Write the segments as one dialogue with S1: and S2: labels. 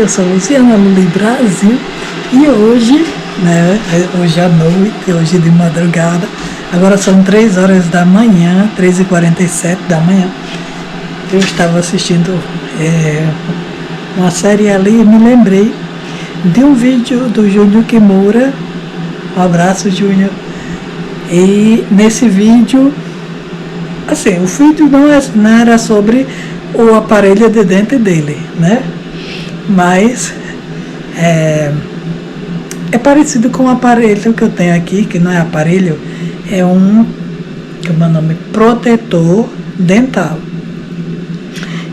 S1: eu sou Luciana Luli Brasil e hoje, hoje à noite, hoje de madrugada, agora são 3 horas da manhã, 3h47 da manhã, eu estava assistindo uma série ali e me lembrei de um vídeo do Júnior Kimura, um abraço Júnior, e nesse vídeo, assim, o vídeo não era sobre o aparelho de dente dele, né? Mas é parecido com o aparelho que eu tenho aqui, que não é aparelho, é como é o nome? Protetor dental.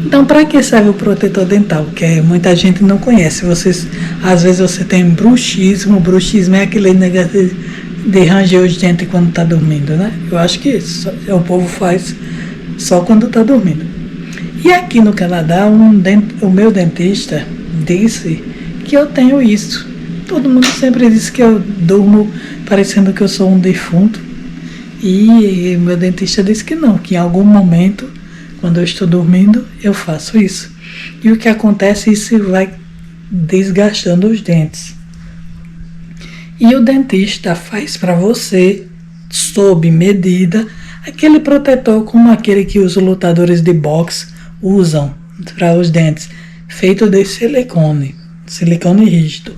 S1: Então, para que serve o protetor dental? Que muita gente não conhece. Às vezes você tem bruxismo. O bruxismo é aquele negócio de ranger os dentes quando está dormindo, né? Eu acho que isso o povo faz só quando está dormindo. E aqui no Canadá, o meu dentista disse que eu tenho isso. Todo mundo sempre diz que eu durmo parecendo que eu sou um defunto. E meu dentista disse que não, que em algum momento, quando eu estou dormindo, eu faço isso. E o que acontece, isso vai desgastando os dentes. E o dentista faz para você, sob medida, aquele protetor como aquele que os lutadores de boxe usam para os dentes, feito de silicone rígido.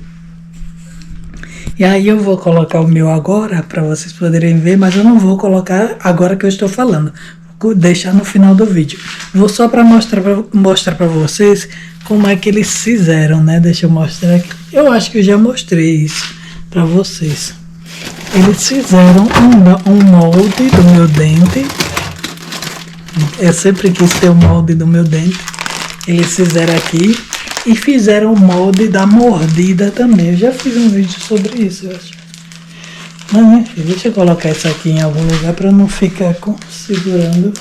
S1: E aí eu vou colocar o meu agora para vocês poderem ver, mas eu não vou colocar agora que eu estou falando, vou deixar no final do vídeo. Vou só para mostrar para vocês como é que eles fizeram, né? Deixa eu mostrar aqui. Eu acho que eu já mostrei isso para vocês. Eles fizeram um molde do meu dente. Eu sempre quis ter o molde do meu dente. Eles fizeram aqui e fizeram o molde da mordida também. Eu já fiz um vídeo sobre isso, eu acho. Mas enfim, deixa eu colocar isso aqui em algum lugar para não ficar segurando.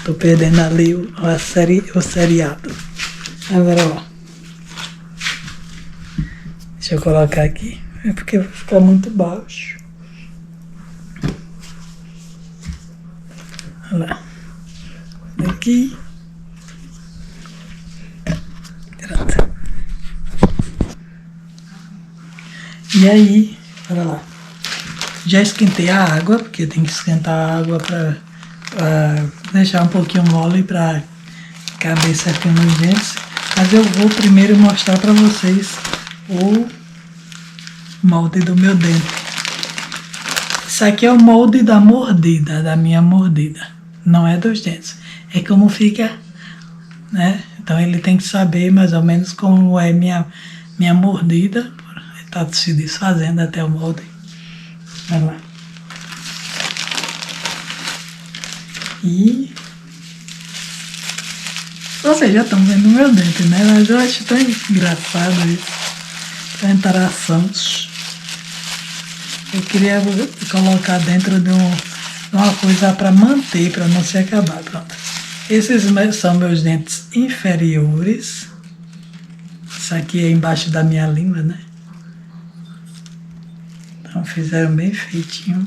S1: Tô perdendo ali o seriado. Agora, ó. Deixa eu colocar aqui. É porque vai ficar muito baixo. Olha lá. Aqui. Pronto. E aí, olha lá. Já esquentei a água, porque tem que esquentar a água para deixar um pouquinho mole para caber certinho nos dentes. Mas eu vou primeiro mostrar para vocês o molde do meu dente. Isso aqui é o molde da mordida, da minha mordida. Não é dos dentes. É como fica, né? Então ele tem que saber mais ou menos como é minha mordida. Está se desfazendo até o molde. Olha lá. E vocês já estão vendo o meu dente, né? Mas eu acho tão engraçado isso. Tão interessante. Eu queria colocar dentro de uma coisa para manter, para não se acabar. Pronto. Esses são meus dentes inferiores. Isso aqui é embaixo da minha língua, né? Então fizeram bem feitinho.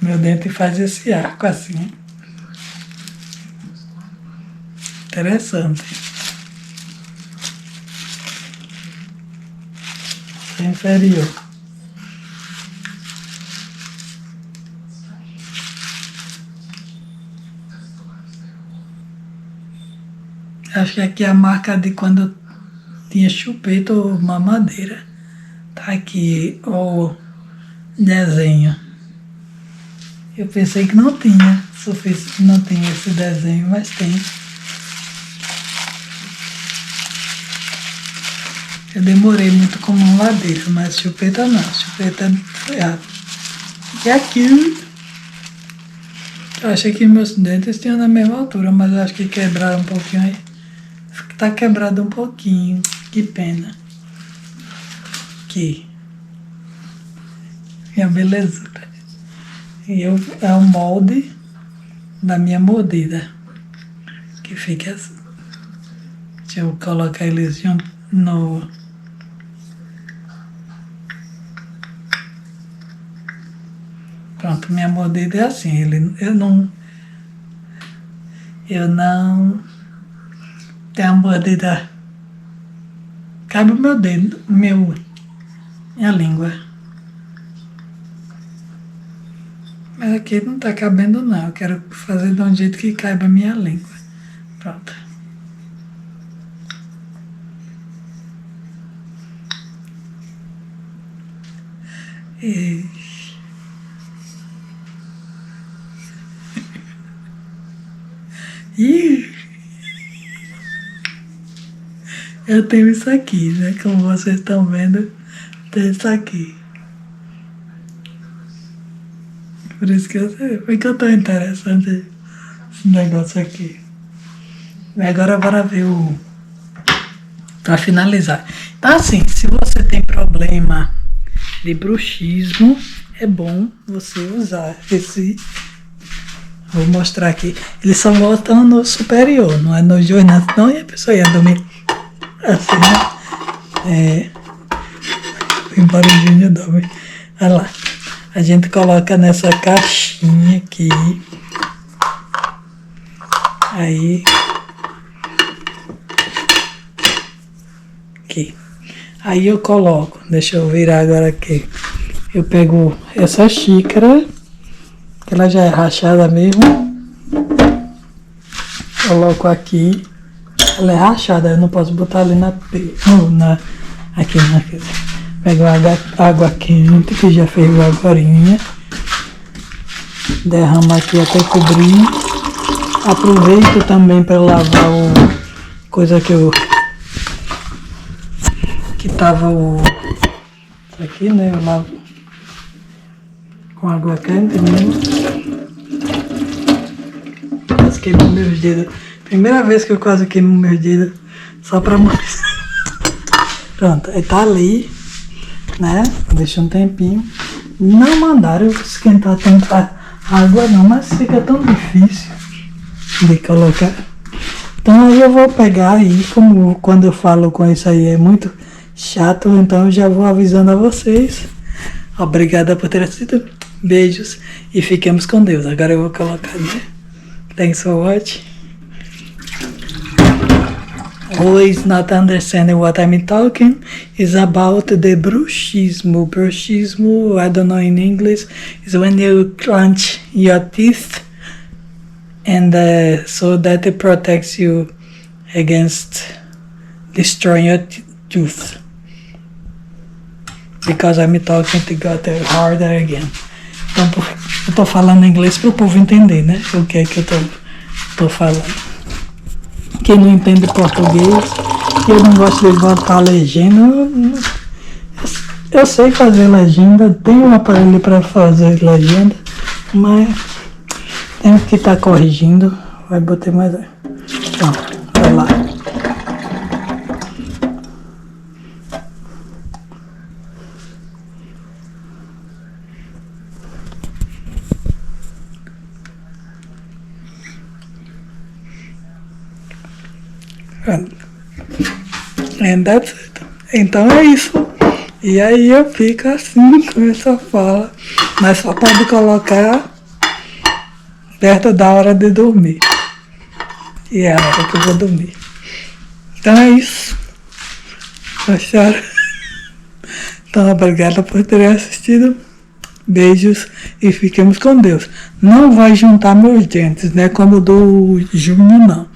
S1: Meu dente faz esse arco assim. Interessante. Inferior. Acho que aqui é a marca de quando tinha chupeta ou mamadeira. Tá aqui o desenho. Eu pensei que não tinha. Não tinha esse desenho, mas tem. Eu demorei muito com mamadeira, mas chupeta não. Chupeta foi rápido. E aqui, eu achei que meus dentes tinham na mesma altura, mas eu acho que quebraram um pouquinho aí. Tá quebrado um pouquinho. Que pena. Aqui. Minha belezura. E é o molde da minha mordida. Que fica assim. Deixa eu colocar eles junto no... Pronto, minha mordida é assim. Eu não Tem uma mordida. Cabe o meu dedo, minha língua. Mas aqui não tá cabendo não. Eu quero fazer de um jeito que caiba a minha língua. Pronto. E... eu tenho isso aqui, né? Como vocês estão vendo, tem isso aqui. Por isso que eu tô interessante esse negócio aqui. E agora bora ver pra finalizar. Então assim, se você tem problema de bruxismo, é bom você usar esse. Vou mostrar aqui. Eles só botam no superior, não é no joelho, não, e a pessoa ia dormir assim, né? Tem barulhinho de dormir. Olha lá. A gente coloca nessa caixinha aqui. Aí. Aqui. Aí eu coloco. Deixa eu virar agora aqui. Eu pego essa xícara, que ela já é rachada mesmo. Coloco aqui. Ela é rachada, eu não posso botar ali aqui. Pego água quente, que já ferveu agorinha. Derrama aqui até cobrir. Aproveito também para lavar coisa que tava isso aqui, né? Eu lavo com água quente mesmo. Quase queimou meus dedos. Primeira vez que eu quase queimo meus dedos só pra mostrar. Pronto, aí tá ali, né? Deixa um tempinho. Não mandaram esquentar tanta água não, mas fica tão difícil de colocar. Então aí eu vou pegar aí, como quando eu falo com isso aí é muito chato, então eu já vou avisando a vocês. Obrigada por ter assistido. Beijos e fiquemos com Deus. Agora eu vou colocar, né? Thanks for watching. Always not understanding what I'm talking is about the bruxismo. Bruxismo, I don't know in English, is when you clench your teeth and so that it protects you against destroying your tooth. Because I'm talking to get harder again. Então, eu tô falando inglês para o povo entender, né? O que é que eu tô falando. Quem não entende português, eu não gosto de botar legenda. Eu sei fazer legenda, tenho um aparelho para fazer legenda, mas tenho que estar corrigindo. Vai botar mais. Pronto, vai lá. And that's it. Então é isso. E aí eu fico assim com essa fala. Mas só pode colocar perto da hora de dormir. E é a hora que eu vou dormir. Então é isso. Gostaram? Então obrigada por terem assistido. Beijos e fiquemos com Deus. Não vai juntar meus dentes, né? Como o do Júnior, não.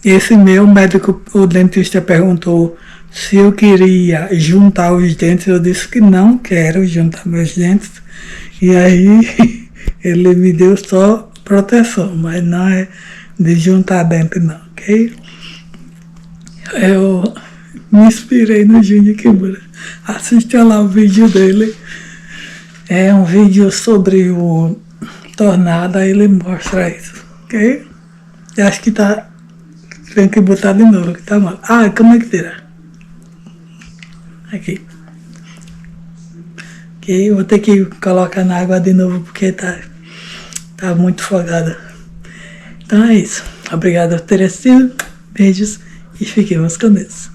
S1: Esse meu médico, o dentista perguntou se eu queria juntar os dentes. Eu disse que não quero juntar meus dentes. E aí ele me deu só proteção, mas não é de juntar dente não, ok? Eu me inspirei no Júnior Kimura. Assista lá o vídeo dele. É um vídeo sobre o tornado, aí ele mostra isso, ok? Eu acho que tá... Tem que botar de novo, que tá mal. Ah, como é que tira? Aqui. Ok, vou ter que colocar na água de novo, porque tá muito folgada. Então é isso. Obrigado por ter assistido. Beijos e fiquemos com Deus.